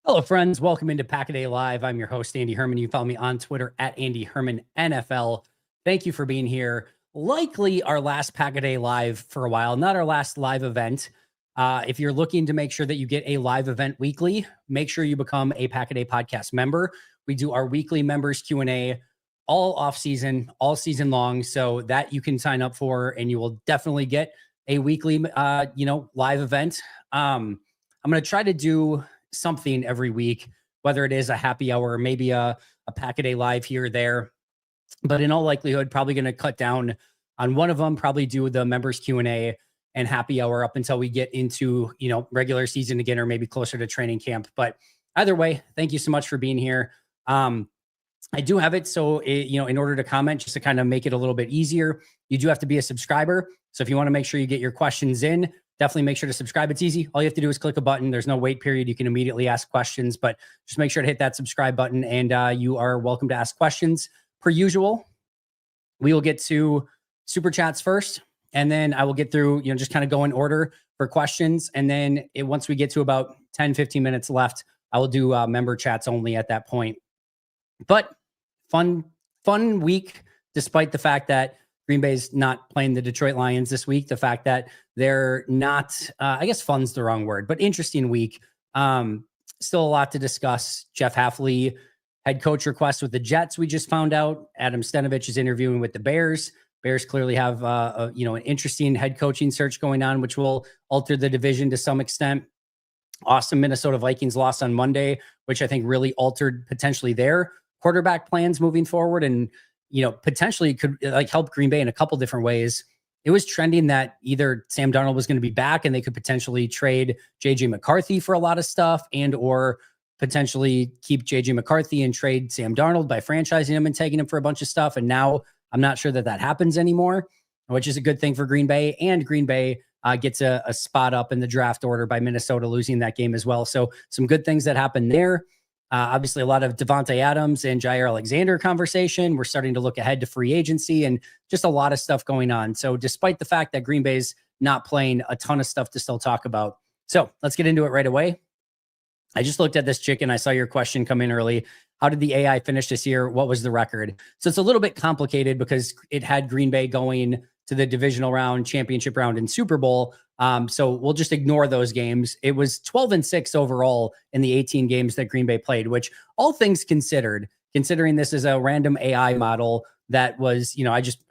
Hello, friends. Welcome into Pack-A-Day Live. I'm your host, Andy Herman. You can follow me on Twitter at Andy Herman NFL. Thank you for being here. Likely our last Pack-A-Day Live for a while, not our last live event. If you're looking to make sure that you get a live event weekly, make sure you become a Pack-A-Day podcast member. We do our weekly members Q&A all off season, all season long, so that you can sign up for, and you will definitely get a weekly, live event. I'm going to try to do something every week, whether it is a happy hour or maybe a Pack-A-Day Live here or there. But in all likelihood, probably going to cut down on one of them, probably do the members Q&A and happy hour up until we get into, regular season again, or maybe closer to training camp. But either way, thank you so much for being here. I do have it. So, in order to comment, just to kind of make it a little bit easier, you do have to be a subscriber. So if you want to make sure you get your questions in, definitely make sure to subscribe. It's easy. All you have to do is click a button. There's no wait period. You can immediately ask questions, but just make sure to hit that subscribe button, and you are welcome to ask questions. Per usual, we will get to super chats first, and then I will get through, just kind of go in order for questions. And then once we get to about 10, 15 minutes left, I will do member chats only at that point. But fun week, despite the fact that Green Bay's not playing the Detroit Lions this week. The fact that they're not, I guess fun's the wrong word, but interesting week. Still a lot to discuss. Jeff Hafley, head coach request with the Jets, we just found out. Adam Stenavich is interviewing with the Bears. Bears clearly have, an interesting head coaching search going on, which will alter the division to some extent. Awesome Minnesota Vikings lost on Monday, which I think really altered potentially their quarterback plans moving forward, and potentially could help Green Bay in a couple different ways. It was trending that either Sam Darnold was going to be back and they could potentially trade JJ McCarthy for a lot of stuff, and or potentially keep JJ McCarthy and trade Sam Darnold by franchising him and taking him for a bunch of stuff. And now I'm not sure that happens anymore, which is a good thing for Green Bay. And Green Bay gets a spot up in the draft order by Minnesota losing that game as well. So some good things that happened there. Obviously, a lot of Devontae Adams and Jair Alexander conversation. We're starting to look ahead to free agency and just a lot of stuff going on. So despite the fact that Green Bay's not playing, a ton of stuff to still talk about. So let's get into it right away. I just looked at this chicken. I saw your question come in early. How did the AI finish this year? What was the record? So it's a little bit complicated because it had Green Bay going to the divisional round, championship round, and Super Bowl. So we'll just ignore those games. It was 12-6 overall in the 18 games that Green Bay played, which, all things considered, considering this is a random AI model that was,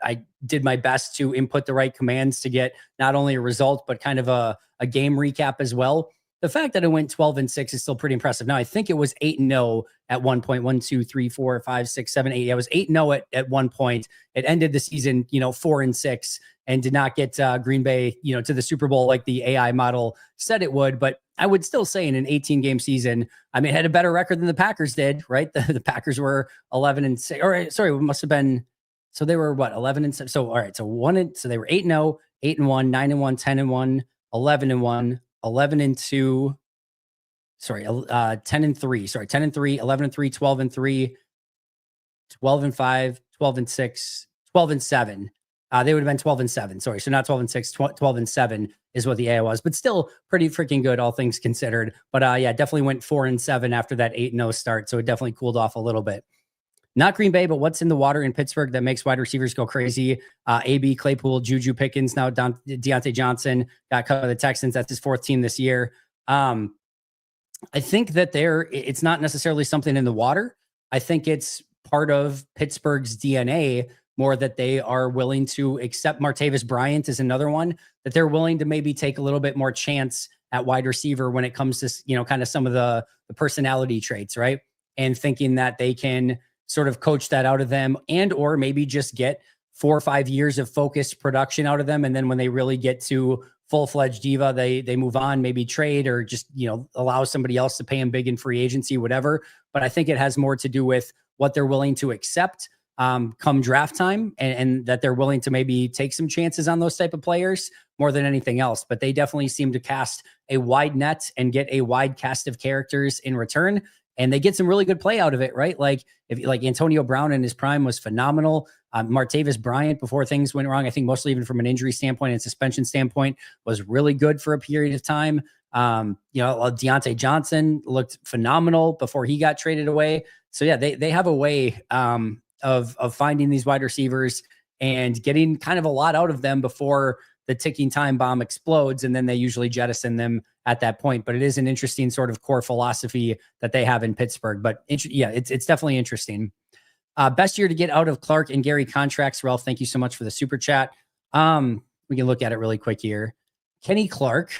I did my best to input the right commands to get not only a result, but kind of a game recap as well. The fact that it went 12-6 is still pretty impressive. Now, I think it was 8-0 at one point. 1, 2, 3, 4, 5, 6, 7, 8. It was 8-0 at one point. It ended the season, 4-6, and did not get Green Bay, to the Super Bowl like the AI model said it would. But I would still say in an 18-game season, I mean, it had a better record than the Packers did, right? The Packers were 11-6. Or sorry, it must have been. So they were what, 11-7. So all right, so they were 8-0, 8-1, 9-1, 10-1, 11-1. 11-2, 10-3, 10-3, 11-3, 12-3, 12-5, 12-6, 12-7. They would have been 12-7. Sorry. So not 12-6, 12-7 is what the AI was, but still pretty freaking good, all things considered. But definitely went 4-7 after that 8-0 start. So it definitely cooled off a little bit. Not Green Bay, but what's in the water in Pittsburgh that makes wide receivers go crazy? AB, Claypool, Juju Pickens, now Deontay Johnson got cut by the Texans. That's his 4th team this year. I think that it's not necessarily something in the water. I think it's part of Pittsburgh's DNA more that they are willing to accept. Martavis Bryant is another one that they're willing to maybe take a little bit more chance at wide receiver when it comes to, kind of some of the personality traits, right? And thinking that they can sort of coach that out of them, and or maybe just get 4 or 5 years of focused production out of them. And then when they really get to full-fledged diva, they move on, maybe trade, or just, allow somebody else to pay them big in free agency, whatever. But I think it has more to do with what they're willing to accept. come draft time, and that they're willing to maybe take some chances on those type of players more than anything else. But they definitely seem to cast a wide net and get a wide cast of characters in return. And they get some really good play out of it, right? Like if like Antonio Brown in his prime was phenomenal. Martavis Bryant, before things went wrong, I think mostly even from an injury standpoint and suspension standpoint, was really good for a period of time. Deontay Johnson looked phenomenal before he got traded away. So yeah, they have a way of finding these wide receivers and getting kind of a lot out of them before the ticking time bomb explodes, and then they usually jettison them at that point. But it is an interesting sort of core philosophy that they have in Pittsburgh. But it's definitely interesting. Best year to get out of Clark and Gary contracts. Ralph, thank you so much for the super chat. We can look at it really quick here. Kenny Clark,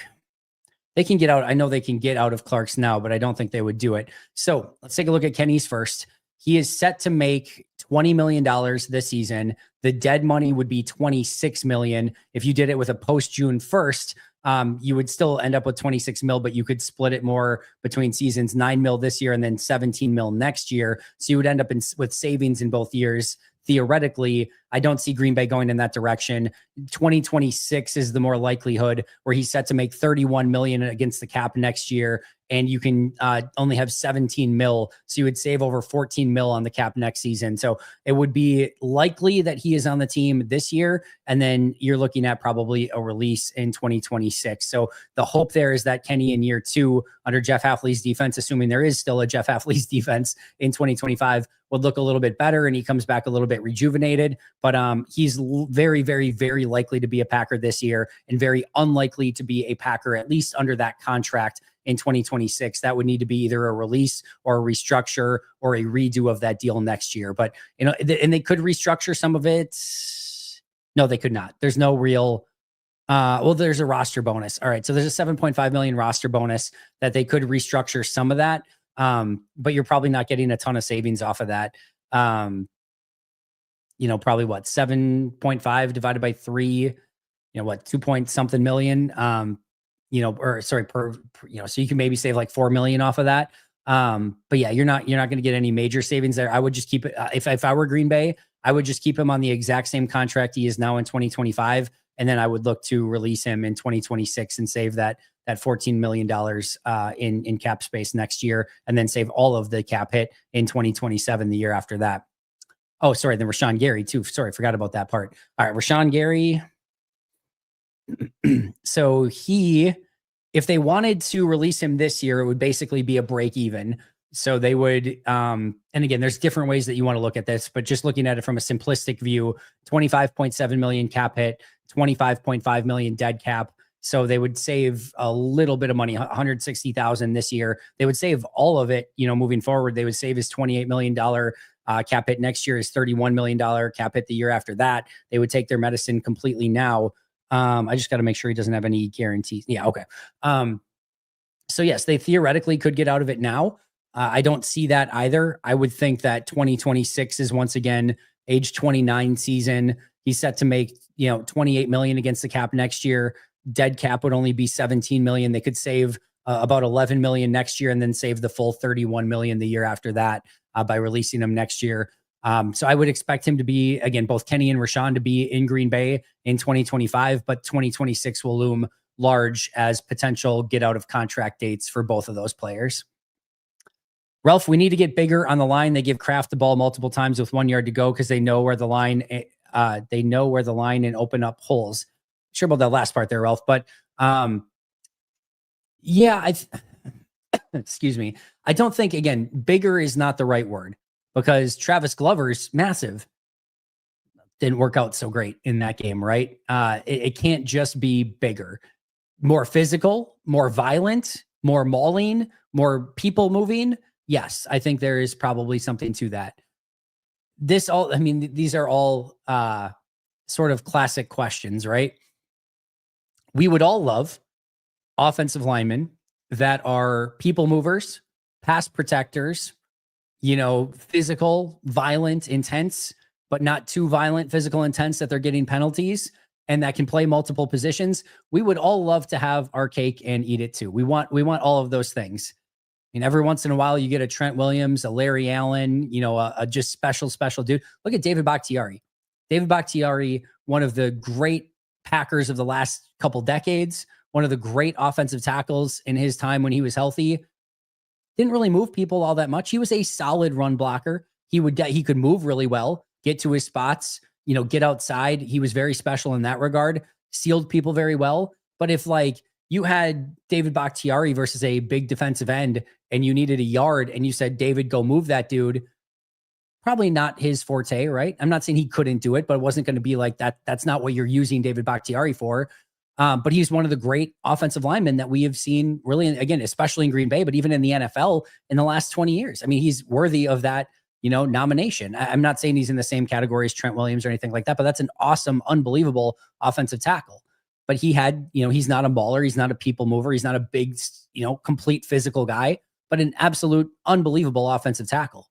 they can get out. I know they can get out of Clark's now, but I don't think they would do it. So let's take a look at Kenny's first. He is set to make $20 million this season. The dead money would be $26 million. If you did it with a post June 1st, you would still end up with 26 mil, but you could split it more between seasons, 9 mil this year and then 17 mil next year. So you would end up with savings in both years. Theoretically, I don't see Green Bay going in that direction. 2026 is the more likelihood, where he's set to make 31 million against the cap next year, and you can only have 17 mil. So you would save over 14 mil on the cap next season. So it would be likely that he is on the team this year, and then you're looking at probably a release in 2026. So the hope there is that Kenny in year 2 under Jeff Hafley's defense, assuming there is still a Jeff Hafley's defense in 2025, would look a little bit better, and he comes back a little bit rejuvenated. But he's very, very, very likely to be a Packer this year, and very unlikely to be a Packer, at least under that contract in 2026. That would need to be either a release or a restructure or a redo of that deal next year. But, and they could restructure some of it. No, they could not. There's no real, there's a roster bonus. All right. So there's a 7.5 million roster bonus that they could restructure some of that. But you're probably not getting a ton of savings off of that. Probably what, 7.5 divided by 3, 2 point something million, so you can maybe save like 4 million off of that. But yeah, you're not going to get any major savings there. I would just keep it. If I were Green Bay, I would just keep him on the exact same contract he is now in 2025. And then I would look to release him in 2026 and save that $14 million in cap space next year, and then save all of the cap hit in 2027, the year after that. Oh, sorry. Then Rashawn Gary too. Sorry, forgot about that part. All right, Rashawn Gary. So if they wanted to release him this year, it would basically be a break even. So they would, and again, there's different ways that you want to look at this, but just looking at it from a simplistic view, 25.7 million cap hit, 25.5 million dead cap. So they would save a little bit of money, 160,000 this year. They would save all of it, moving forward. They would save his $28 million cap hit next year, is $31 million cap hit the year after that. They would take their medicine completely now. I just got to make sure he doesn't have any guarantees. Yeah. Okay. So yes, they theoretically could get out of it now. I don't see that either. I would think that 2026 is once again age 29 season. He's set to make, 28 million against the cap next year. Dead cap would only be 17 million. They could save about 11 million next year, and then save the full 31 million the year after that by releasing him next year. So I would expect him to be, again, both Kenny and Rashawn to be in Green Bay in 2025, but 2026 will loom large as potential get out of contract dates for both of those players. Ralph, we need to get bigger on the line. They give Kraft the ball multiple times with 1 yard to go because they know where the line, and open up holes. Sure about that last part there, Ralph, but excuse me. I don't think, again, bigger is not the right word, because Travis Glover's massive. Didn't work out so great in that game, right? It can't just be bigger. More physical, more violent, more mauling, more people moving. Yes, I think there is probably something to that. These are all sort of classic questions, right? We would all love offensive linemen that are people movers, pass protectors, physical, violent, intense, but not too violent, physical, intense that they're getting penalties, and that can play multiple positions. We would all love to have our cake and eat it too. We want all of those things. mean, every once in a while you get a Trent Williams, a Larry Allen, a just special dude. Look at David Bakhtiari. David Bakhtiari, one of the great Packers of the last couple decades, one of the great offensive tackles in his time when he was healthy. Didn't really move people all that much. He was a solid run blocker. He could move really well, get to his spots, get outside. He was very special in that regard, sealed people very well. But if you had David Bakhtiari versus a big defensive end and you needed a yard and you said, David, go move that dude, probably not his forte, right? I'm not saying he couldn't do it, but it wasn't going to be like that. That's not what you're using David Bakhtiari for. But he's one of the great offensive linemen that we have seen really, again, especially in Green Bay, but even in the NFL in the last 20 years. I mean, he's worthy of that, nomination. I'm not saying he's in the same category as Trent Williams or anything like that, but that's an awesome, unbelievable offensive tackle. But he had, he's not a baller. He's not a people mover. He's not a big, complete physical guy, but an absolute unbelievable offensive tackle.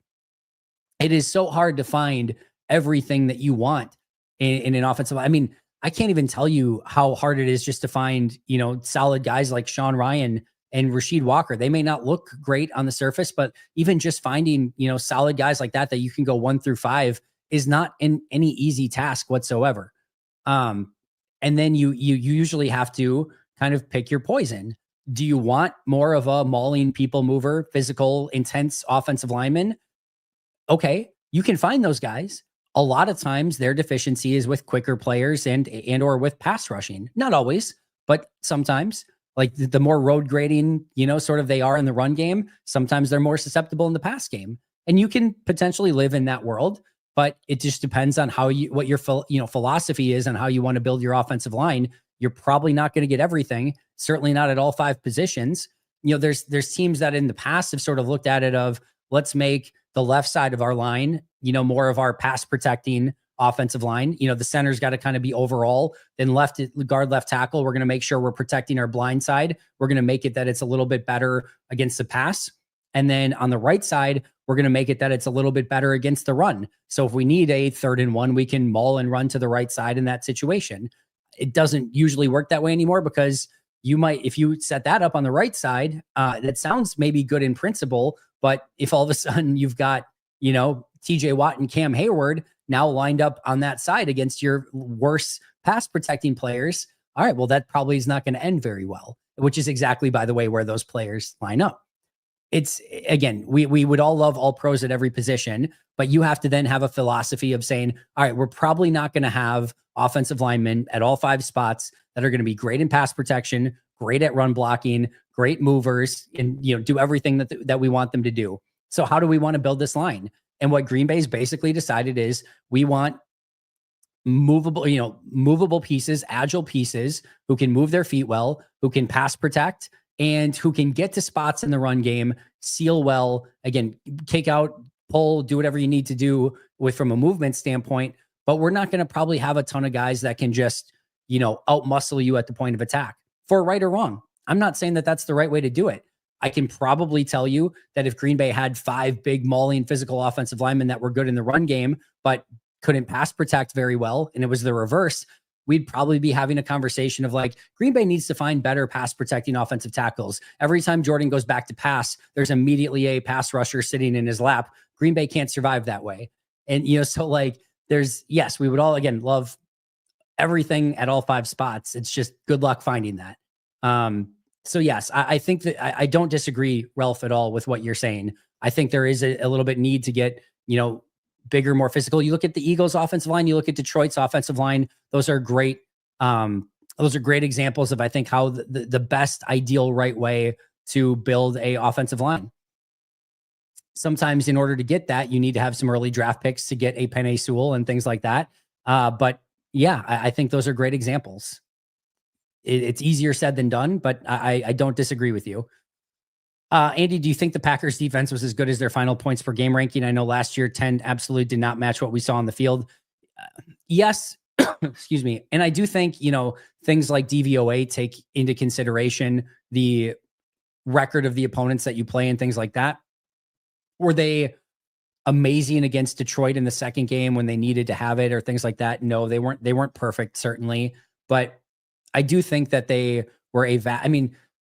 It is so hard to find everything that you want in an offensive. I mean, I can't even tell you how hard it is just to find, solid guys like Sean Ryan and Rasheed Walker. They may not look great on the surface, but even just finding, solid guys like that you can go 1 through 5 is not any easy task whatsoever. And then you usually have to kind of pick your poison. Do you want more of a mauling people mover, physical, intense offensive lineman? Okay, you can find those guys. A lot of times their deficiency is with quicker players and or with pass rushing. Not always, but sometimes. Like the more road grading, sort of they are in the run game, sometimes they're more susceptible in the pass game. And you can potentially live in that world, but it just depends on what your philosophy is and how you want to build your offensive line. You're probably not going to get everything, certainly not at all 5 positions. There's teams that in the past have sort of looked at it of, let's make the left side of our line, more of our pass protecting offensive line. The center's got to kind of be overall. Then left tackle, we're going to make sure we're protecting our blind side. We're going to make it that it's a little bit better against the pass. And then on the right side, we're going to make it that it's a little bit better against the run. So if we need a 3rd and 1, we can maul and run to the right side in that situation. It doesn't usually work that way anymore because if you set that up on the right side, that sounds maybe good in principle, but if all of a sudden you've got, TJ Watt and Cam Hayward now lined up on that side against your worst pass protecting players, all right, well, that probably is not going to end very well, which is exactly, by the way, where those players line up. It's, again, we would all love all pros at every position, but you have to then have a philosophy of saying, all right, we're probably not going to have offensive linemen at all 5 spots that are going to be great in pass protection, great at run blocking, great movers, and do everything that we want them to do. So how do we want to build this line? And what Green Bay's basically decided is we want movable pieces, agile pieces who can move their feet well, who can pass protect, and who can get to spots in the run game, seal well, again, kick out, pull, do whatever you need to do from a movement standpoint. But we're not going to probably have a ton of guys that can just, out-muscle you at the point of attack for right or wrong. I'm not saying that that's the right way to do it. I can probably tell you that if Green Bay had 5 big mauling physical offensive linemen that were good in the run game, but couldn't pass protect very well, and it was the reverse, we'd probably be having a conversation of Green Bay needs to find better pass protecting offensive tackles. Every time Jordan goes back to pass, there's immediately a pass rusher sitting in his lap. Green Bay can't survive that way. And, so yes, we would all, again, love everything at all 5 spots. It's just good luck finding that. So yes, I think that I don't disagree, Ralph, at all with what you're saying. I think there is a little bit need to get, bigger, more physical. You look at the Eagles offensive line, you look at Detroit's offensive line. Those are great. Those are great examples of, I think, how the best ideal right way to build a offensive line. Sometimes in order to get that, you need to have some early draft picks to get a Penei Sewell and things like that. But yeah, I think those are great examples. It's easier said than done, but I don't disagree with you. Andy, do you think the Packers defense was as good as their final points per game ranking? I know last year 10 absolutely did not match what we saw on the field. Yes. Excuse me. And I do think, things like DVOA take into consideration the record of the opponents that you play and things like that. Were they amazing against Detroit in the second game when they needed to have it or things like that? No, they weren't perfect, certainly. But I do think that they were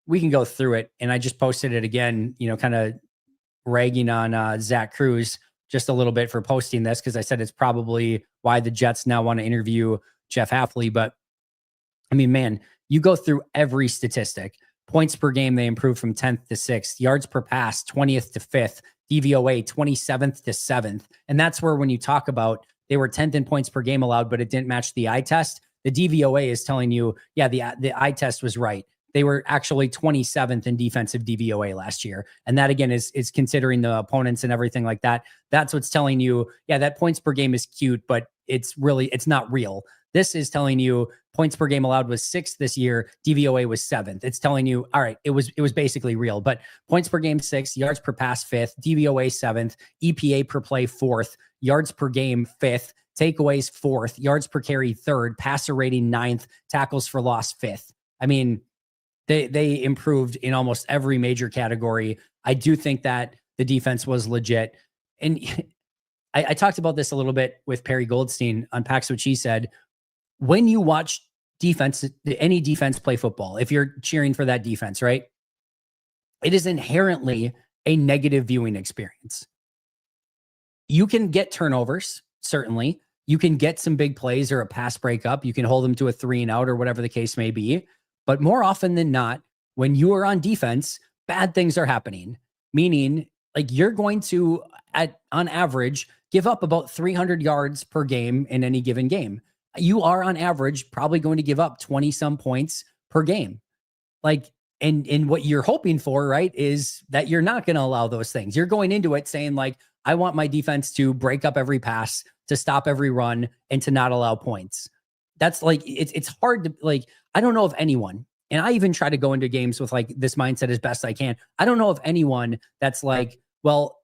we can go through it. And I just posted it again, kind of ragging on Zach Cruz just a little bit for posting this, because I said it's probably why the Jets now want to interview Jeff Hafley. But I mean, man, you go through every statistic. Points per game, they improved from 10th to 6th. Yards per pass, 20th to 5th. DVOA, 27th to 7th. And that's where, when you talk about they were 10th in points per game allowed, but it didn't match the eye test, the DVOA is telling you, yeah, the eye test was right. They were actually 27th in defensive DVOA last year. And that, again, is considering the opponents and everything like that. That's what's telling you, yeah, that points per game is cute, but it's not real. This is telling you points per game allowed was 6th this year. DVOA was 7th. It's telling you, all right, it was basically real. But points per game 6th, yards per pass 5th, DVOA 7th, EPA per play 4th, yards per game 5th, takeaways 4th, yards per carry 3rd, passer rating 9th, tackles for loss 5th. I mean, they improved in almost every major category. I do think that the defense was legit. And I talked about this a little bit with Perry Goldstein on Pax What She Said. When you watch defense, any defense play football, if you're cheering for that defense, right, it is inherently a negative viewing experience. You can get turnovers, certainly. You can get some big plays or a pass breakup. You can hold them to a 3-and-out or whatever the case may be. But more often than not, when you are on defense, bad things are happening. Meaning, like, you're going to, on average, give up about 300 yards per game in any given game. You are on average probably going to give up 20 some points per game. Like, and what you're hoping for, right, is that you're not going to allow those things. You're going into it saying, like, I want my defense to break up every pass, to stop every run, and to not allow points. That's like, it's hard to, like, I don't know of anyone, and I even try to go into games with like this mindset as best I can. I don't know of anyone that's like, well,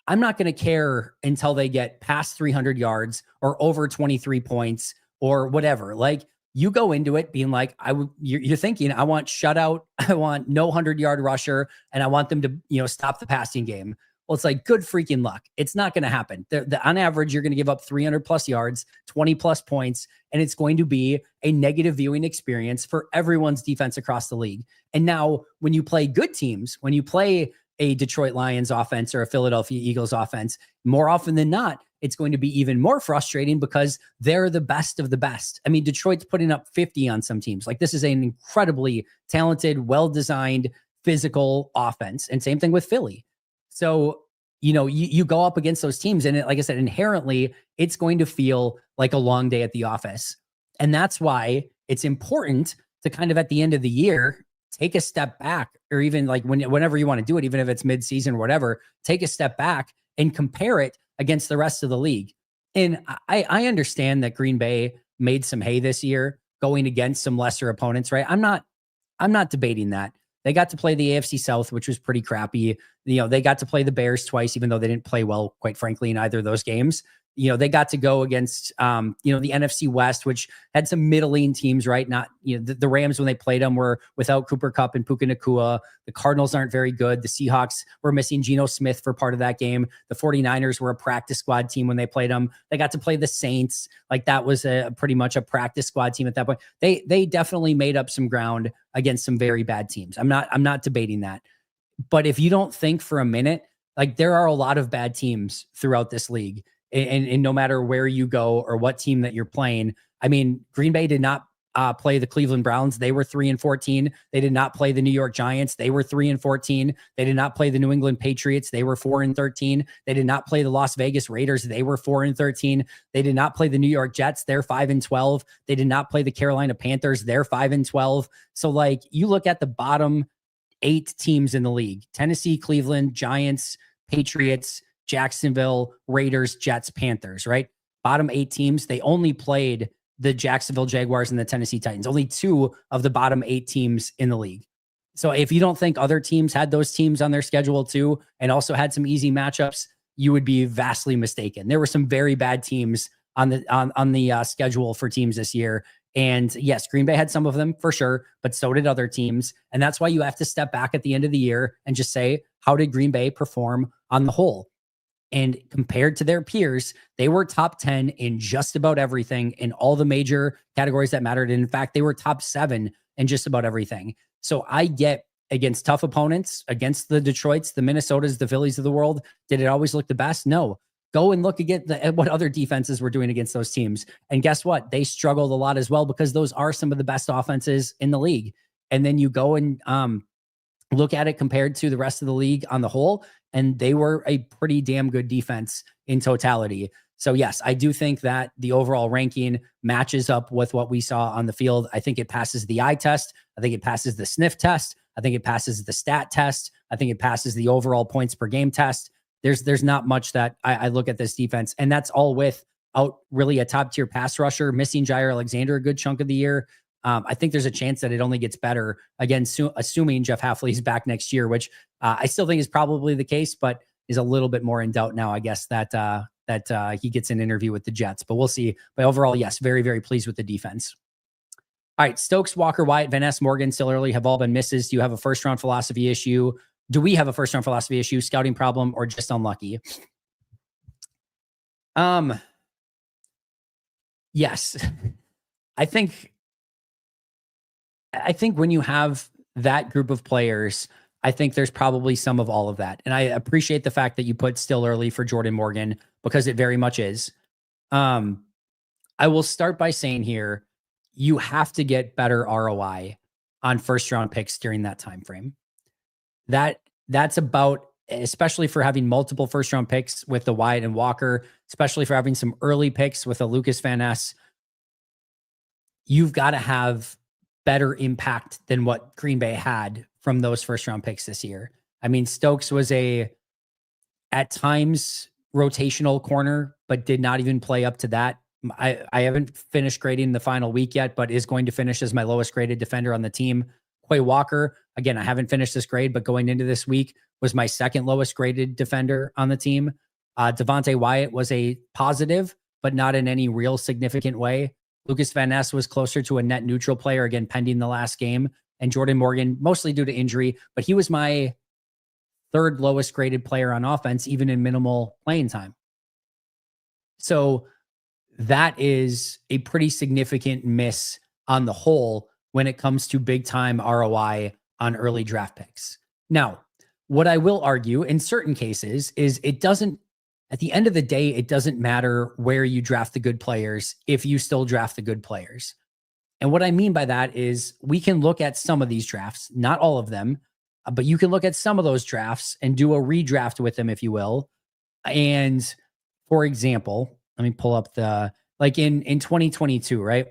I'm not going to care until they get past 300 yards or over 23 points or whatever. Like, you go into it being like, you're thinking, I want shutout, I want no 100-yard rusher, and I want them to, stop the passing game. Well, it's like, good freaking luck. It's not going to happen. On average, you're going to give up 300 plus yards, 20 plus points, and it's going to be a negative viewing experience for everyone's defense across the league. And now, when you play good teams, when you play a Detroit Lions offense or a Philadelphia Eagles offense, more often than not, it's going to be even more frustrating because they're the best of the best. I mean, Detroit's putting up 50 on some teams. Like, this is an incredibly talented, well-designed, physical offense. And same thing with Philly. So, you go up against those teams, and like I said, inherently, it's going to feel like a long day at the office. And that's why it's important to kind of, at the end of the year, take a step back, or even like whenever you want to do it, even if it's mid-season or whatever, take a step back and compare it against the rest of the league. And I understand that Green Bay made some hay this year going against some lesser opponents, right? I'm not debating that. They got to play the AFC South, which was pretty crappy. They got to play the Bears twice, even though they didn't play well, quite frankly, in either of those games. They got to go against, the NFC West, which had some middling teams, right? Not, the Rams, when they played them, were without Cooper Kupp and Puka Nacua. The Cardinals aren't very good. The Seahawks were missing Geno Smith for part of that game. The 49ers were a practice squad team when they played them. They got to play the Saints. Like, that was pretty much a practice squad team at that point. They definitely made up some ground against some very bad teams. I'm not debating that. But if you don't think for a minute, like, there are a lot of bad teams throughout this league. And no matter where you go or what team that you're playing, I mean, Green Bay did not play the Cleveland Browns. They were 3-14. They did not play the New York Giants. They were 3-14. They did not play the New England Patriots. They were 4-13. They did not play the Las Vegas Raiders. They were 4-13. They did not play the New York Jets. They're 5-12. They did not play the Carolina Panthers. They're 5-12. So, like, you look at the bottom 8 teams in the league: Tennessee, Cleveland, Giants, Patriots, Jacksonville, Raiders, Jets, Panthers, right? Bottom 8 teams, they only played the Jacksonville Jaguars and the Tennessee Titans. Only 2 of the bottom 8 teams in the league. So if you don't think other teams had those teams on their schedule too, and also had some easy matchups, you would be vastly mistaken. There were some very bad teams on the schedule for teams this year. And yes, Green Bay had some of them for sure, but so did other teams. And that's why you have to step back at the end of the year and just say, how did Green Bay perform on the whole? And compared to their peers, they were top 10 in just about everything in all the major categories that mattered. And in fact, they were top 7 in just about everything. So I get against tough opponents, against the Detroits, the Minnesotas, the Phillies of the world, did it always look the best? No. Go and look at what other defenses were doing against those teams. And guess what? They struggled a lot as well, because those are some of the best offenses in the league. And then you go and look at it compared to the rest of the league on the whole, and they were a pretty damn good defense in totality. So yes, I do think that the overall ranking matches up with what we saw on the field. I think it passes the eye test. I think it passes the sniff test. I think it passes the stat test. I think it passes the overall points per game test. There's not much that I look at this defense, and that's all without really a top tier pass rusher, missing Jair Alexander a good chunk of the year. I think there's a chance that it only gets better, again, assuming Jeff Hafley's back next year, which I still think is probably the case, but is a little bit more in doubt now, I guess, that he gets an interview with the Jets. But we'll see. But overall, yes, very, very pleased with the defense. All right, Stokes, Walker, Wyatt, Van Ness, Morgan, still early, have all been misses. Do you have a first-round philosophy issue? Do we have a first-round philosophy issue, scouting problem, or just unlucky? Yes. I think when you have that group of players, I think there's probably some of all of that. And I appreciate the fact that you put still early for Jordan Morgan, because it very much is. I will start by saying here, you have to get better ROI on first-round picks during that time frame. That's about, especially for having multiple first-round picks with the Wyatt and Walker, especially for having some early picks with a Lucas Van Ness, you've got to have better impact than what Green Bay had from those first-round picks this year. I mean, Stokes was at times, rotational corner, but did not even play up to that. I haven't finished grading the final week yet, but is going to finish as my lowest graded defender on the team. Quay Walker, again, I haven't finished this grade, but going into this week was my second lowest graded defender on the team. Devontae Wyatt was a positive, but not in any real significant way. Lucas Van Ness was closer to a net neutral player, again, pending the last game. And Jordan Morgan, mostly due to injury, but he was my third lowest graded player on offense, even in minimal playing time. So that is a pretty significant miss on the whole when it comes to big time ROI on early draft picks. Now, what I will argue in certain cases is it doesn't, at the end of the day, it doesn't matter where you draft the good players if you still draft the good players. And what I mean by that is we can look at some of these drafts, not all of them, but you can look at some of those drafts and do a redraft with them, if you will. And for example, let me pull up like in 2022, right?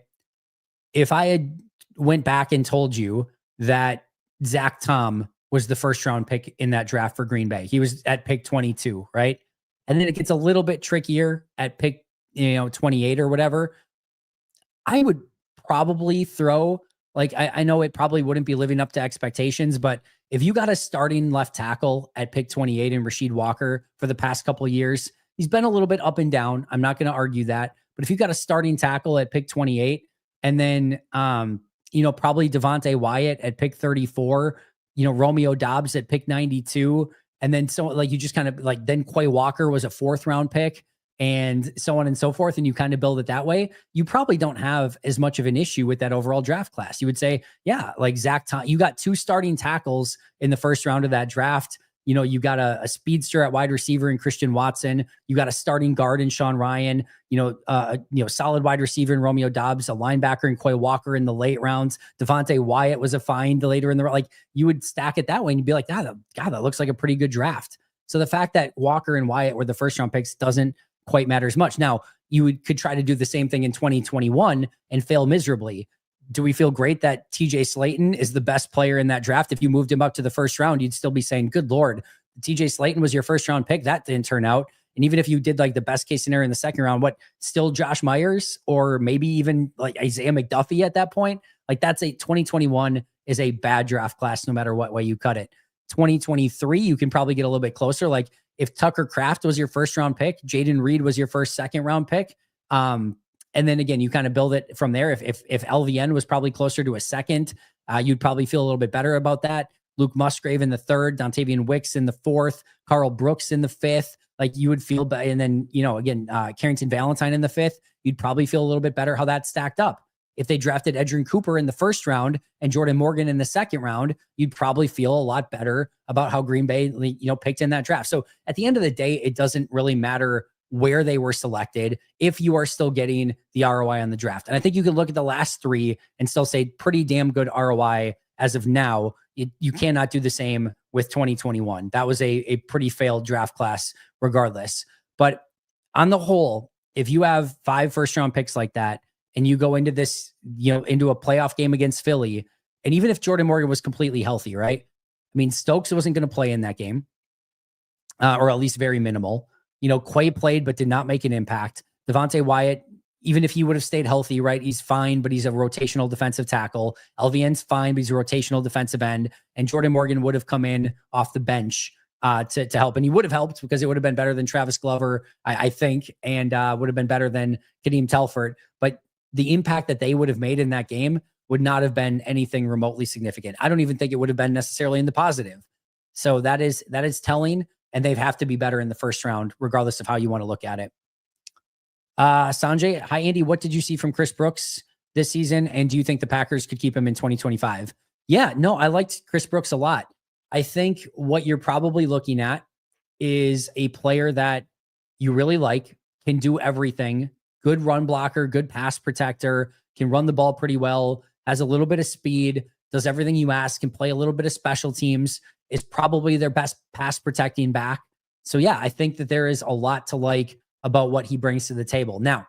If I had went back and told you that Zach Tom was the first round pick in that draft for Green Bay, he was at pick 22, right? And then it gets a little bit trickier at pick, 28 or whatever. I would probably throw, like, I know it probably wouldn't be living up to expectations, but if you got a starting left tackle at pick 28 in Rasheed Walker for the past couple of years, he's been a little bit up and down. I'm not going to argue that. But if you got a starting tackle at pick 28 and then, probably Devontae Wyatt at pick 34, Romeo Doubs at pick 92, and then so like you just kind of like, then Quay Walker was a 4th round pick and so on and so forth. And you kind of build it that way. You probably don't have as much of an issue with that overall draft class. You would say, yeah, like Zach Tom, you got 2 starting tackles in the first round of that draft. You got a speedster at wide receiver in Christian Watson. You got a starting guard in Sean Ryan, solid wide receiver in Romeo Doubs, a linebacker in Quay Walker in the late rounds. Devontae Wyatt was a find later in the, like, you would stack it that way and you'd be like, God, that looks like a pretty good draft. So the fact that Walker and Wyatt were the first round picks doesn't quite matter as much. Now, you could try to do the same thing in 2021 and fail miserably. Do we feel great that TJ Slayton is the best player in that draft? If you moved him up to the first round, you'd still be saying, good Lord, TJ Slayton was your first round pick. That didn't turn out. And even if you did like the best case scenario in the second round, still Josh Myers or maybe even like Isaiah McDuffie at that point? Like, that's 2021 is a bad draft class no matter what way you cut it. 2023, you can probably get a little bit closer. Like if Tucker Kraft was your first round pick, Jaden Reed was your second round pick. And then again, you kind of build it from there. If LVN was probably closer to a second, you'd probably feel a little bit better about that. Luke Musgrave in the 3rd, Dontavian Wicks in the 4th, Carl Brooks in the 5th. Like you would feel better. And then, again, Carrington Valentine in the 5th, you'd probably feel a little bit better how that stacked up. If they drafted Edgerrin Cooper in the first round and Jordan Morgan in the second round, you'd probably feel a lot better about how Green Bay, picked in that draft. So at the end of the day, it doesn't really matter where they were selected if you are still getting the ROI on the draft. And I think you can look at the last three and still say pretty damn good ROI as of now. You cannot do the same with 2021. That was a pretty failed draft class regardless. But on the whole, if you have 5 first-round picks like that and you go into this, into a playoff game against Philly, and even if Jordan Morgan was completely healthy, right? I mean, Stokes wasn't going to play in that game, or at least very minimal. Quay played but did not make an impact. Devontae Wyatt, even if he would have stayed healthy, right, he's fine, but he's a rotational defensive tackle. LVN's fine, but he's a rotational defensive end. And Jordan Morgan would have come in off the bench to help. And he would have helped because it would have been better than Travis Glover, I think, and would have been better than Kadeem Telford. But the impact that they would have made in that game would not have been anything remotely significant. I don't even think it would have been necessarily in the positive. So that is telling, and they have to be better in the first round, regardless of how you want to look at it. Sanjay, hi, Andy. What did you see from Chris Brooks this season? And do you think the Packers could keep him in 2025? Yeah, no, I liked Chris Brooks a lot. I think what you're probably looking at is a player that you really like, can do everything, good run blocker, good pass protector, can run the ball pretty well, has a little bit of speed, does everything you ask, can play a little bit of special teams, is probably their best pass protecting back. So yeah, I think that there is a lot to like about what he brings to the table. Now,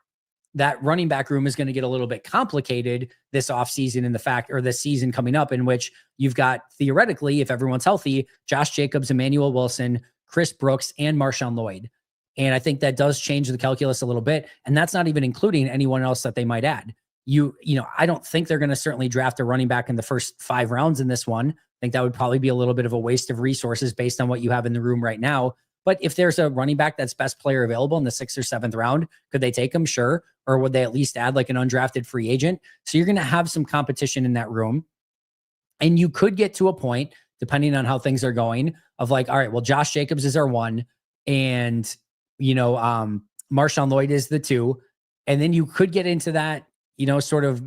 that running back room is going to get a little bit complicated this offseason this season coming up, in which you've got, theoretically, if everyone's healthy, Josh Jacobs, Emmanuel Wilson, Chris Brooks, and Marshawn Lloyd. And I think that does change the calculus a little bit. And that's not even including anyone else that they might add. I don't think they're going to certainly draft a running back in the first 5 rounds in this one. I think that would probably be a little bit of a waste of resources based on what you have in the room right now. But if there's a running back that's best player available in the 6th or 7th round, could they take him? Sure. Or would they at least add like an undrafted free agent? So you're going to have some competition in that room. And you could get to a point, depending on how things are going, of like, all right, well, Josh Jacobs is our 1, and Marshawn Lloyd is the 2. And then you could get into that, sort of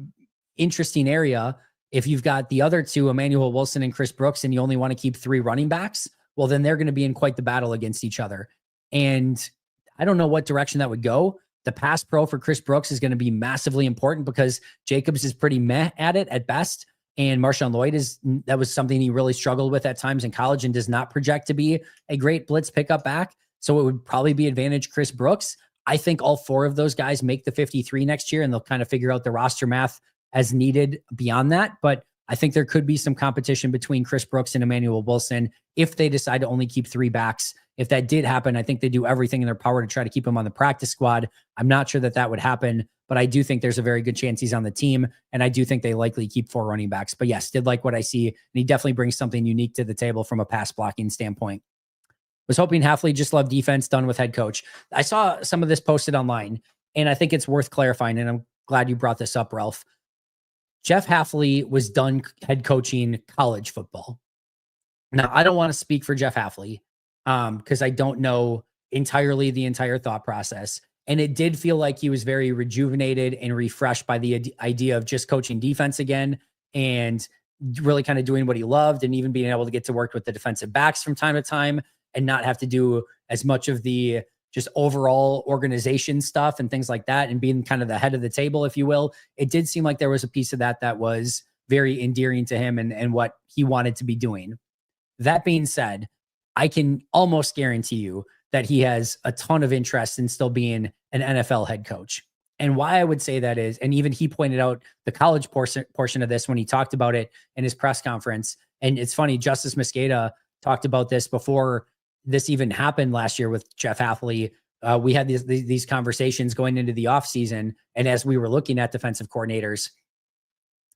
interesting area. If you've got the other 2, Emmanuel Wilson and Chris Brooks, and you only want to keep 3 running backs, well, then they're going to be in quite the battle against each other. And I don't know what direction that would go. The pass pro for Chris Brooks is going to be massively important because Jacobs is pretty meh at it at best. And Marshawn Lloyd that was something he really struggled with at times in college and does not project to be a great blitz pickup back. So it would probably be advantage Chris Brooks. I think all 4 of those guys make the 53 next year, and they'll kind of figure out the roster math as needed beyond that. But I think there could be some competition between Chris Brooks and Emmanuel Wilson if they decide to only keep 3 backs. If that did happen, I think they do everything in their power to try to keep him on the practice squad. I'm not sure that would happen, but I do think there's a very good chance he's on the team, and I do think they likely keep 4 running backs. But yes, did like what I see, and he definitely brings something unique to the table from a pass blocking standpoint. Was hoping Hafley just loved defense, done with head coach. I saw some of this posted online, and I think it's worth clarifying, and I'm glad you brought this up, Ralph. Jeff Hafley was done head coaching college football. Now, I don't want to speak for Jeff Hafley because I don't know entirely the entire thought process. And it did feel like he was very rejuvenated and refreshed by the idea of just coaching defense again and really kind of doing what he loved, and even being able to get to work with the defensive backs from time to time and not have to do as much of the just overall organization stuff and things like that, and being kind of the head of the table, if you will. It did seem like there was a piece of that was very endearing to him and what he wanted to be doing. That being said, I can almost guarantee you that he has a ton of interest in still being an NFL head coach. And why I would say that is, and even he pointed out the college portion of this when he talked about it in his press conference. And it's funny, Justice Mosqueda talked about this before this even happened last year with Jeff Hafley. We had these conversations going into the offseason. And as we were looking at defensive coordinators,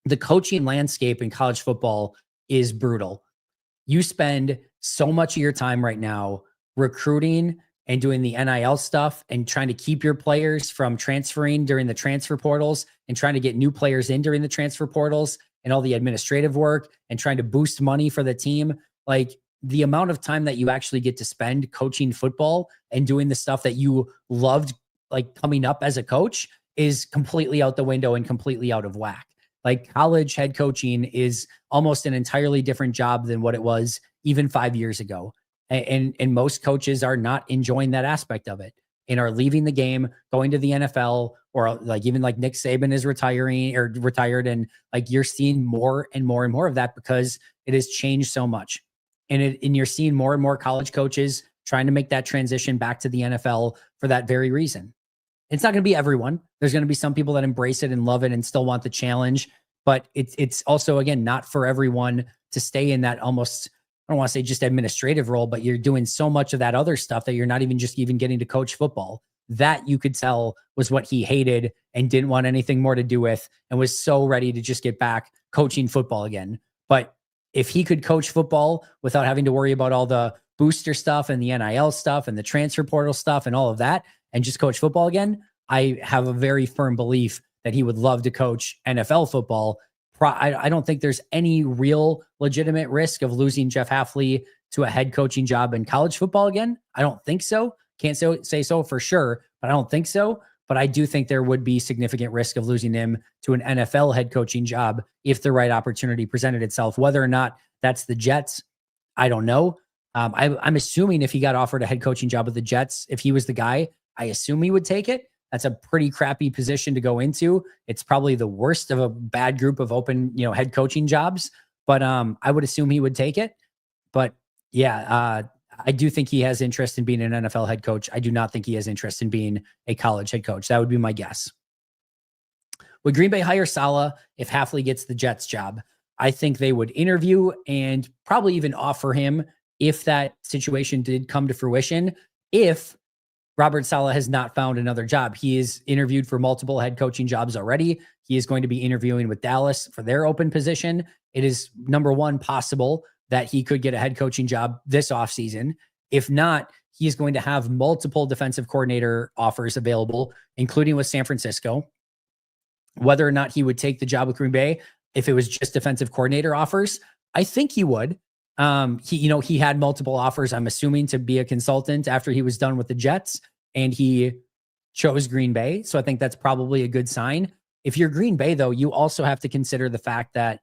the coaching landscape in college football is brutal. You spend so much of your time right now recruiting and doing the NIL stuff and trying to keep your players from transferring during the transfer portals and trying to get new players in during the transfer portals and all the administrative work and trying to boost money for the team. Like, the amount of time that you actually get to spend coaching football and doing the stuff that you loved, like coming up as a coach, is completely out the window and completely out of whack. Like college head coaching is almost an entirely different job than what it was even 5 years ago. And most coaches are not enjoying that aspect of it and are leaving the game, going to the NFL, or like even like Nick Saban is retiring or retired. And like you're seeing more and more and more of that because it has changed so much. And you're seeing more and more college coaches trying to make that transition back to the NFL for that very reason. It's not going to be everyone. There's going to be some people that embrace it and love it and still want the challenge, but it's also, again, not for everyone to stay in that almost, I don't want to say just administrative role, but you're doing so much of that other stuff that you're not even getting to coach football. That you could tell was what he hated and didn't want anything more to do with, and was so ready to just get back coaching football again. But if he could coach football without having to worry about all the booster stuff and the NIL stuff and the transfer portal stuff and all of that, and just coach football again, I have a very firm belief that he would love to coach NFL football. I don't think there's any real legitimate risk of losing Jeff Hafley to a head coaching job in college football again. I don't think so. Can't say so for sure, but I don't think so. But I do think there would be significant risk of losing him to an NFL head coaching job if the right opportunity presented itself. Whether or not that's the Jets, I don't know. I'm assuming if he got offered a head coaching job with the Jets, if he was the guy, I assume he would take it. That's a pretty crappy position to go into. It's probably the worst of a bad group of open, head coaching jobs. But I would assume he would take it. But yeah, I do think he has interest in being an NFL head coach. I do not think he has interest in being a college head coach. That would be my guess. Would Green Bay hire Saleh if Hafley gets the Jets job? I think they would interview and probably even offer him if that situation did come to fruition. If Robert Saleh has not found another job, he is interviewed for multiple head coaching jobs already. He is going to be interviewing with Dallas for their open position. It is, number one, possible that he could get a head coaching job this offseason. If not, he is going to have multiple defensive coordinator offers available, including with San Francisco. Whether or not he would take the job with Green Bay, if it was just defensive coordinator offers, I think he would. He had multiple offers, I'm assuming, to be a consultant after he was done with the Jets, and he chose Green Bay. So I think that's probably a good sign. If you're Green Bay, though, you also have to consider the fact that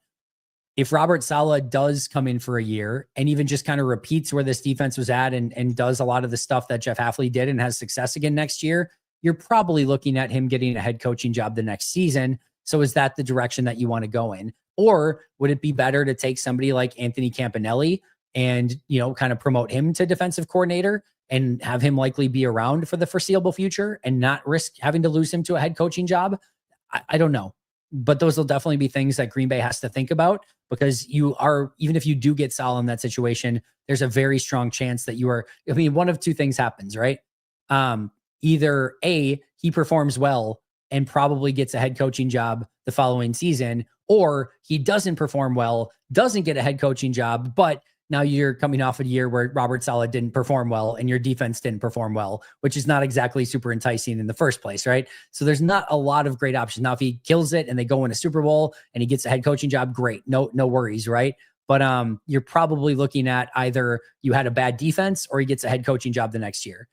if Robert Saleh does come in for a year and even just kind of repeats where this defense was at and does a lot of the stuff that Jeff Hafley did and has success again next year, you're probably looking at him getting a head coaching job the next season. So is that the direction that you want to go in? Or would it be better to take somebody like Anthony Campanelli and, kind of promote him to defensive coordinator and have him likely be around for the foreseeable future and not risk having to lose him to a head coaching job? I don't know. But those will definitely be things that Green Bay has to think about, because even if you do get Saleh in that situation, there's a very strong chance that one of two things happens, right? Either A, he performs well and probably gets a head coaching job the following season, or he doesn't perform well, doesn't get a head coaching job, but now you're coming off a year where Robert Saleh didn't perform well and your defense didn't perform well, which is not exactly super enticing in the first place, right? So there's not a lot of great options. Now, if he kills it and they go win a Super Bowl and he gets a head coaching job, great. No worries, right? But you're probably looking at either you had a bad defense or he gets a head coaching job the next year.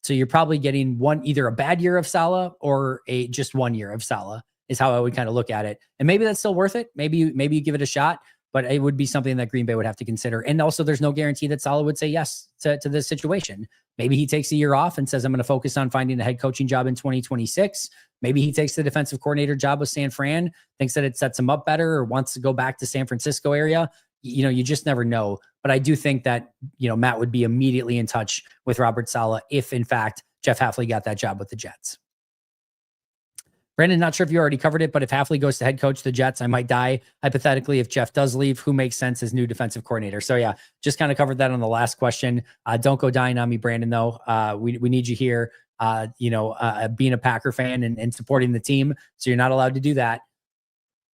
So you're probably getting either a bad year of Saleh or just 1 year of Saleh is how I would kind of look at it. And maybe that's still worth it. Maybe you give it a shot, but it would be something that Green Bay would have to consider. And also there's no guarantee that Saleh would say yes to this situation. Maybe he takes a year off and says, I'm going to focus on finding a head coaching job in 2026. Maybe he takes the defensive coordinator job with San Fran, thinks that it sets him up better, or wants to go back to San Francisco area. You just never know. But I do think that, Matt would be immediately in touch with Robert Saleh if, in fact, Jeff Hafley got that job with the Jets. Brandon, not sure if you already covered it, but if Hafley goes to head coach the Jets, I might die. Hypothetically, if Jeff does leave, who makes sense as new defensive coordinator? So yeah, just kind of covered that on the last question. Don't go dying on me, Brandon, though. We need you here, being a Packer fan and supporting the team. So you're not allowed to do that.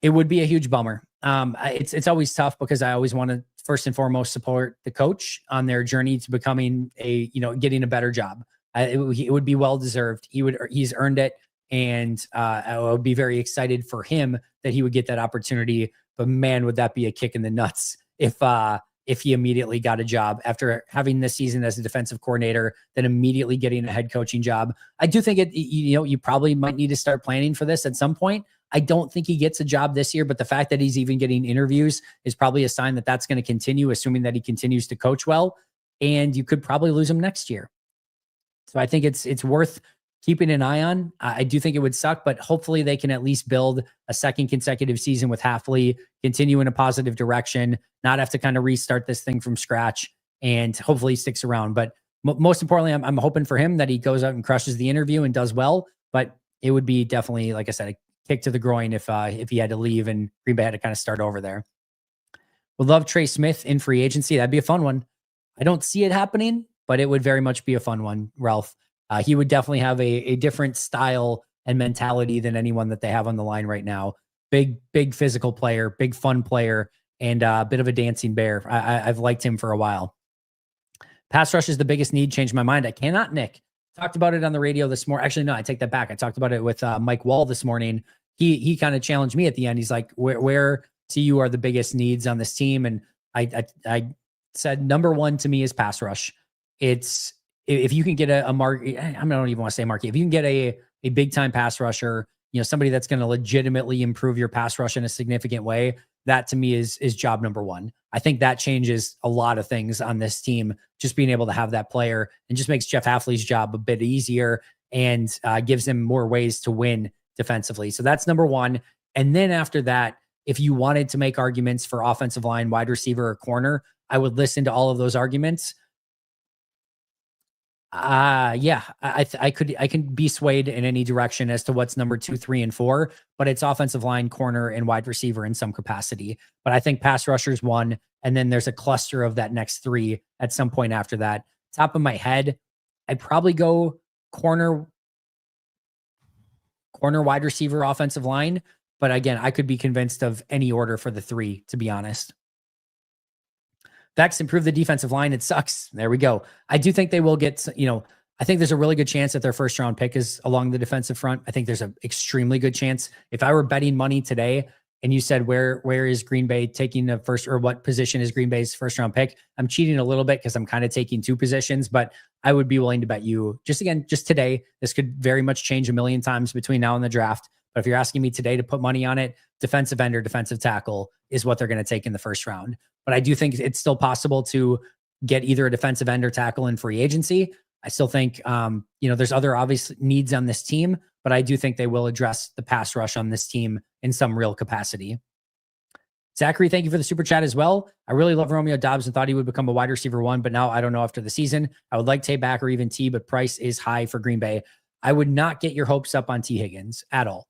It would be a huge bummer. It's always tough because I always want to first and foremost support the coach on their journey to becoming getting a better job. It would be well-deserved. He's earned it. And I would be very excited for him that he would get that opportunity. But man, would that be a kick in the nuts if if he immediately got a job after having this season as a defensive coordinator, then immediately getting a head coaching job. I do think you probably might need to start planning for this at some point. I don't think he gets a job this year, but the fact that he's even getting interviews is probably a sign that that's going to continue, assuming that he continues to coach well, and you could probably lose him next year. So I think it's worth keeping an eye on. I do think it would suck, but hopefully they can at least build a second consecutive season with Halley, continue in a positive direction, not have to kind of restart this thing from scratch, and hopefully he sticks around. But most importantly, I'm hoping for him that he goes out and crushes the interview and does well. But it would be definitely, like I said, a kick to the groin if he had to leave and Green Bay had to kind of start over there. Would love Trey Smith in free agency. That'd be a fun one. I don't see it happening, but it would very much be a fun one, Ralph. He would definitely have a different style and mentality than anyone that they have on the line right now. Big physical player, big fun player, and a bit of a dancing bear. I've liked him for a while. Pass rush is the biggest need. Changed my mind. I cannot, Nick. Talked about it on the radio this morning. Actually, no, I take that back. I talked about it with Mike Wall this morning. He kind of challenged me at the end. He's like, where to you are the biggest needs on this team? And I said, number one to me is pass rush. It's, if you can get a market, I don't even want to say market. If you can get a big time pass rusher, somebody that's going to legitimately improve your pass rush in a significant way, that to me is job number one. I think that changes a lot of things on this team, just being able to have that player, and just makes Jeff Hafley's job a bit easier and gives him more ways to win defensively. So that's number one. And then after that, if you wanted to make arguments for offensive line, wide receiver, or corner, I would listen to all of those arguments. Yeah, I can be swayed in any direction as to what's number 2, 3, and 4, but it's offensive line, corner, and wide receiver in some capacity. But I think pass rushers one, and then there's a cluster of that next 3 at some point after that. Top of my head, I'd probably go corner, wide receiver, offensive line. But again, I could be convinced of any order for the 3, to be honest. Vex, improve the defensive line. It sucks. There we go. I do think they will get, I think there's a really good chance that their first round pick is along the defensive front. I think there's an extremely good chance. If I were betting money today and you said, where is Green Bay taking the first, or what position is Green Bay's first round pick? I'm cheating a little bit because I'm kind of taking 2 positions, but I would be willing to bet you just today. This could very much change a million times between now and the draft. But if you're asking me today to put money on it, defensive end or defensive tackle is what they're going to take in the first round. But I do think it's still possible to get either a defensive end or tackle in free agency. I still think, there's other obvious needs on this team, but I do think they will address the pass rush on this team in some real capacity. Zachary, thank you for the super chat as well. I really love Romeo Doubs and thought he would become a wide receiver 1, but now I don't know after the season. I would like Tay back or even T, but price is high for Green Bay. I would not get your hopes up on T. Higgins at all.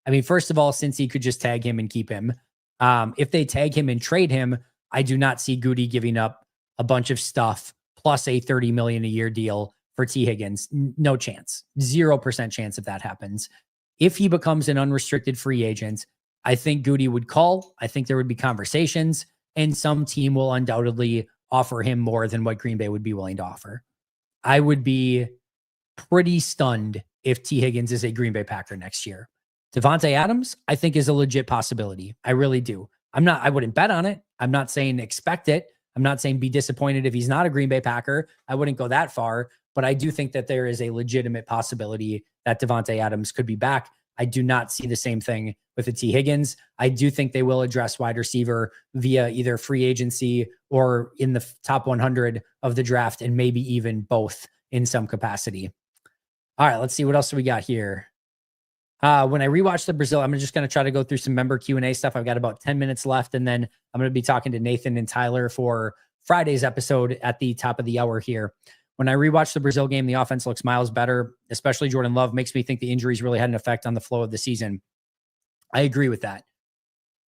I mean, first of all, since he could just tag him and keep him, if they tag him and trade him, I do not see Goody giving up a bunch of stuff plus a $30 million a year deal for T. Higgins. No chance. 0% chance if that happens. If he becomes an unrestricted free agent, I think Goody would call. I think there would be conversations, and some team will undoubtedly offer him more than what Green Bay would be willing to offer. I would be pretty stunned if T. Higgins is a Green Bay Packer next year. Devontae Adams, I think, is a legit possibility. I really do. I wouldn't bet on it. I'm not saying expect it. I'm not saying be disappointed if he's not a Green Bay Packer. I wouldn't go that far, but I do think that there is a legitimate possibility that Devontae Adams could be back. I do not see the same thing with the T. Higgins. I do think they will address wide receiver via either free agency or in the top 100 of the draft, and maybe even both in some capacity. All right, let's see what else we got here. When I rewatch the Brazil, I'm just going to try to go through some member Q&A stuff. I've got about 10 minutes left, and then I'm going to be talking to Nathan and Tyler for Friday's episode at the top of the hour here. When I rewatch the Brazil game, the offense looks miles better, especially Jordan Love. Makes me think the injuries really had an effect on the flow of the season. I agree with that.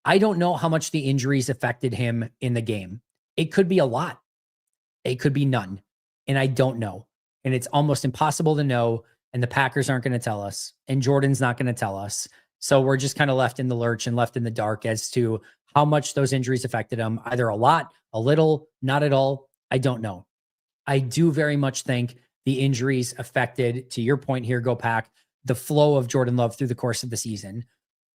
I don't know how much the injuries affected him in the game. It could be a lot. It could be none. And I don't know. And it's almost impossible to know. And the Packers aren't going to tell us, and Jordan's not going to tell us. So we're just kind of left in the lurch and left in the dark as to how much those injuries affected him. Either a lot, a little, not at all. I don't know. I do very much think the injuries affected, to your point here, Go Pack, the flow of Jordan Love through the course of the season.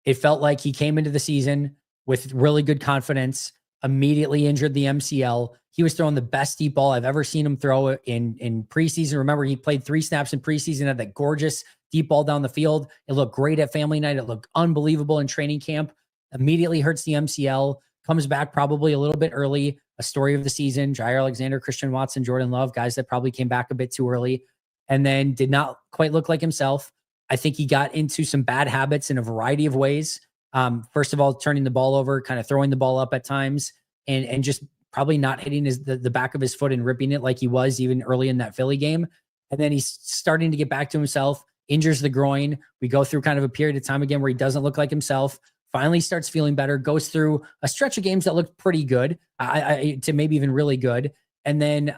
It felt like he came into the season with really good confidence, immediately injured the MCL. He was throwing the best deep ball I've ever seen him throw in preseason. Remember, he played 3 snaps in preseason, had that gorgeous deep ball down the field. It looked great at family night. It looked unbelievable in training camp. Immediately hurts the MCL, comes back probably a little bit early. A story of the season: Jair Alexander, Christian Watson, Jordan Love, guys that probably came back a bit too early and then did not quite look like himself. I think he got into some bad habits in a variety of ways. First of all, turning the ball over, kind of throwing the ball up at times, and just probably not hitting the back of his foot and ripping it like he was even early in that Philly game. And then he's starting to get back to himself, injures the groin. We go through kind of a period of time again where he doesn't look like himself. Finally starts feeling better, goes through a stretch of games that looked pretty good, to maybe even really good. And then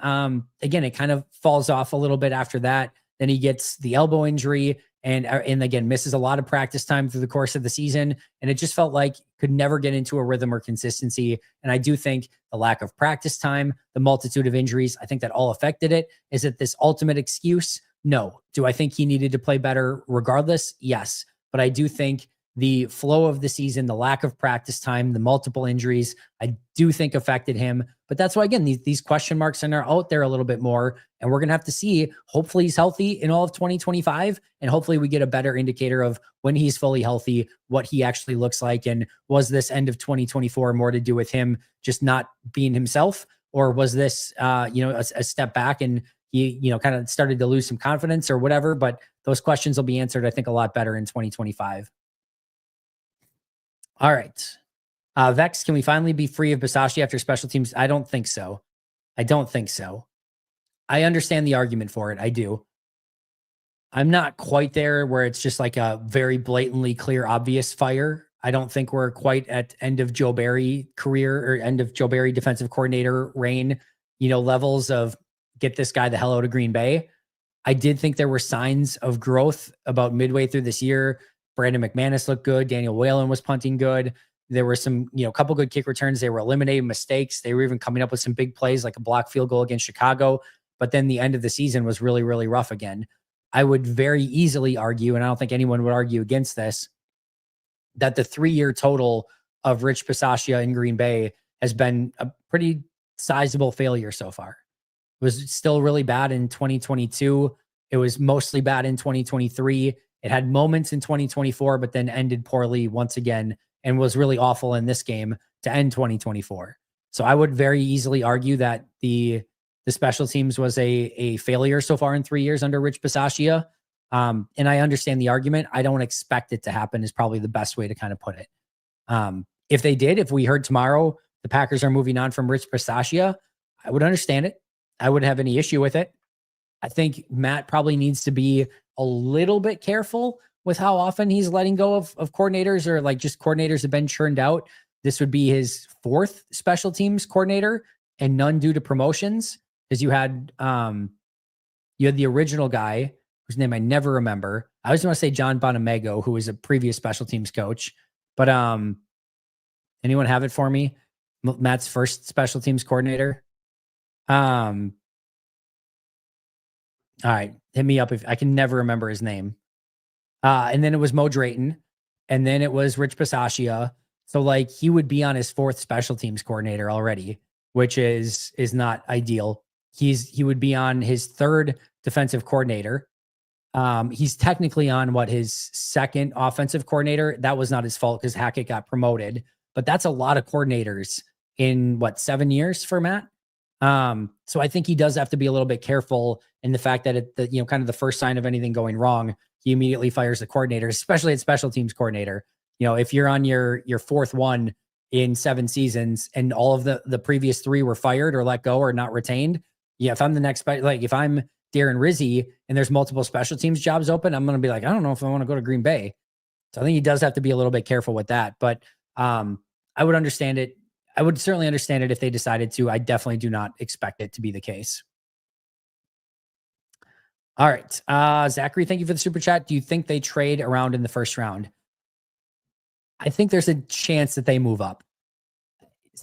again, it kind of falls off a little bit after that. Then he gets the elbow injury and again, misses a lot of practice time through the course of the season. And it just felt like could never get into a rhythm or consistency. And I do think the lack of practice time, the multitude of injuries, I think that all affected it. Is it this ultimate excuse? No. Do I think he needed to play better regardless? Yes. But I do think the flow of the season, the lack of practice time, the multiple injuries, I do think affected him. But that's why, again, these question marks are out there a little bit more. And we're going to have to see. Hopefully he's healthy in all of 2025. And hopefully we get a better indicator of when he's fully healthy, what he actually looks like. And was this end of 2024 more to do with him just not being himself? Or was this, a step back and he, kind of started to lose some confidence or whatever? But those questions will be answered, I think, a lot better in 2025. All right. Vex, can we finally be free of Bisaccia after special teams? I don't think so. I understand the argument for it. I do. I'm not quite there where it's just like a very blatantly clear, obvious fire. I don't think we're quite at end of Joe Barry career or end of Joe Barry defensive coordinator reign, levels of get this guy the hell out of Green Bay. I did think there were signs of growth about midway through this year. Brandon McManus looked good. Daniel Whalen was punting good. There were some, couple good kick returns. They were eliminating mistakes. They were even coming up with some big plays like a block field goal against Chicago. But then the end of the season was really, really rough again. I would very easily argue, and I don't think anyone would argue against this, that the 3-year total of Rich Bisaccia in Green Bay has been a pretty sizable failure so far. It was still really bad in 2022. It was mostly bad in 2023. It had moments in 2024, but then ended poorly once again and was really awful in this game to end 2024. So I would very easily argue that the special teams was a failure so far in 3 years under Rich Bisaccia. And I understand the argument. I don't expect it to happen is probably the best way to kind of put it. If they did, if we heard tomorrow the Packers are moving on from Rich Bisaccia, I would understand it. I wouldn't have any issue with it. I think Matt probably needs to be a little bit careful with how often he's letting go of coordinators, or like just coordinators have been churned out. This would be his 4th special teams coordinator and none due to promotions, because you had the original guy whose name I never remember. I always want to say John Bonamego, who was a previous special teams coach, but anyone have it for me? Matt's first special teams coordinator. All right, hit me up if I can never remember his name. And then it was Mo Drayton, and then it was Rich Bisaccia. So like he would be on his 4th special teams coordinator already, which is not ideal. He would be on his 3rd defensive coordinator. He's technically on his 2nd offensive coordinator. That was not his fault because Hackett got promoted, but that's a lot of coordinators in 7 years for Matt. So I think he does have to be a little bit careful in the fact that kind of the first sign of anything going wrong, he immediately fires the coordinator, especially at special teams coordinator. If you're on your 4th one in 7 seasons and all of the previous 3 were fired or let go or not retained. Yeah. If I'm the next, if I'm Darren Rizzi and there's multiple special teams jobs open, I'm going to be like, I don't know if I want to go to Green Bay. So I think he does have to be a little bit careful with that, but I would understand it. I would certainly understand it if they decided to. I definitely do not expect it to be the case. All right. Zachary, thank you for the super chat. Do you think they trade around in the first round? I think there's a chance that they move up.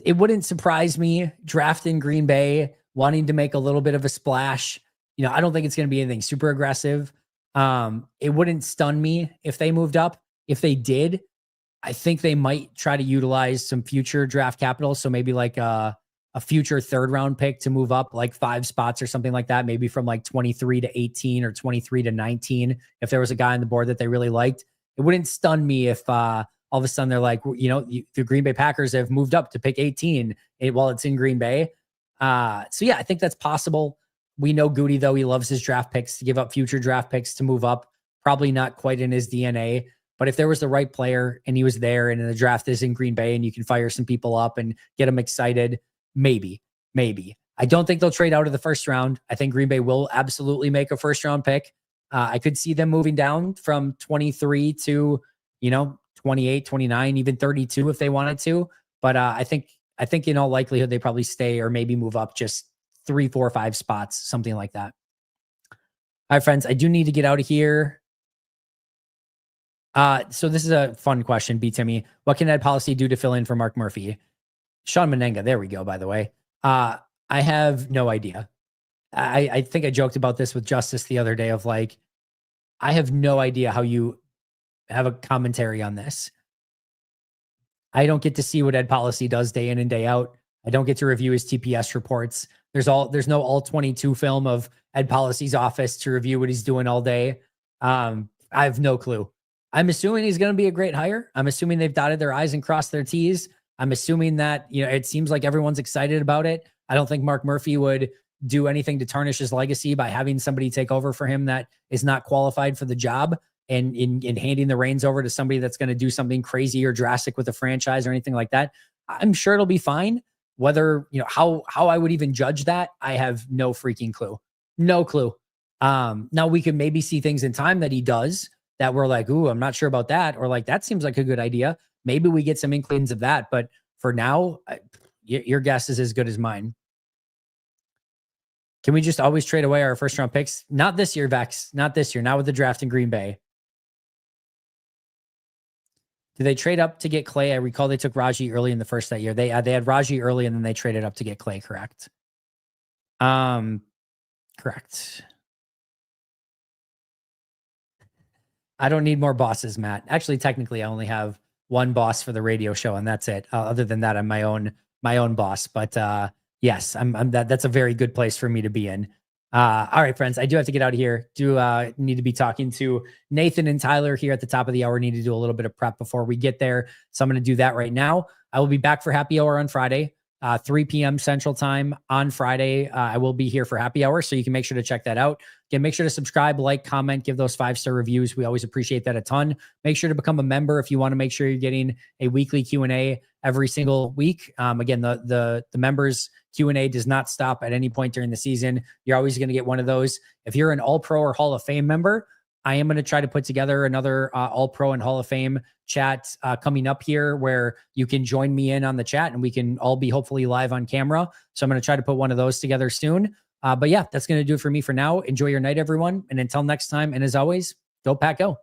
It wouldn't surprise me drafting Green Bay, wanting to make a little bit of a splash. I don't think it's going to be anything super aggressive. It wouldn't stun me if they moved up. If they did, I think they might try to utilize some future draft capital. So maybe like a future 3rd round pick to move up like 5 spots or something like that, maybe from like 23 to 18 or 23 to 19. If there was a guy on the board that they really liked, it wouldn't stun me if all of a sudden they're like, the Green Bay Packers have moved up to pick 18 while it's in Green Bay. So yeah, I think that's possible. We know Goody, though, he loves his draft picks to give up future draft picks to move up. Probably not quite in his DNA. But if there was the right player and he was there and the draft is in Green Bay and you can fire some people up and get them excited, maybe. I don't think they'll trade out of the 1st round. I think Green Bay will absolutely make a 1st round pick. I could see them moving down from 23 to, 28, 29, even 32 if they wanted to. But I think in all likelihood, they probably stay or maybe move up just 3, 4, 5 spots, something like that. All right, friends, I do need to get out of here. So this is a fun question, B. Timmy. What can Ed Policy do to fill in for Mark Murphy? Sean Menenga, there we go, by the way. I have no idea. I think I joked about this with Justice the other day of like, I have no idea how you have a commentary on this. I don't get to see what Ed Policy does day in and day out. I don't get to review his TPS reports. There's no all 22 film of Ed Policy's office to review what he's doing all day. I have no clue. I'm assuming he's going to be a great hire. I'm assuming they've dotted their I's and crossed their T's. I'm assuming that, it seems like everyone's excited about it. I don't think Mark Murphy would do anything to tarnish his legacy by having somebody take over for him that is not qualified for the job and in handing the reins over to somebody that's going to do something crazy or drastic with the franchise or anything like that. I'm sure it'll be fine. Whether, how I would even judge that, I have no freaking clue. No clue. Now we could maybe see things in time that he does that we're like, ooh, I'm not sure about that. Or like, that seems like a good idea. Maybe we get some inklings of that. But for now, your guess is as good as mine. Can we just always trade away our 1st round picks? Not this year, Vex. Not this year. Not with the draft in Green Bay. Did they trade up to get Clay? I recall they took Raji early in the 1st that year. They had Raji early and then they traded up to get Clay, correct? Correct. I don't need more bosses, Matt. Actually, technically, I only have one boss for the radio show, and that's it. Other than that, I'm my own boss. But yes, that's a very good place for me to be in. All right, friends, I do have to get out of here. Need to be talking to Nathan and Tyler here at the top of the hour. Need to do a little bit of prep before we get there. So I'm going to do that right now. I will be back for happy hour on Friday, 3 p.m. Central Time on Friday. I will be here for happy hour, so you can make sure to check that out. Again, make sure to subscribe, like, comment, give those 5-star reviews. We always appreciate that a ton. Make sure to become a member if you want to make sure you're getting a weekly Q&A every single week. Again, the members Q&A does not stop at any point during the season. You're always going to get one of those. If you're an All-Pro or Hall of Fame member, I am going to try to put together another All-Pro and Hall of Fame chat coming up here where you can join me in on the chat and we can all be hopefully live on camera. So I'm going to try to put one of those together soon. But yeah, that's going to do it for me for now. Enjoy your night, everyone. And until next time, and as always, go Pack Go.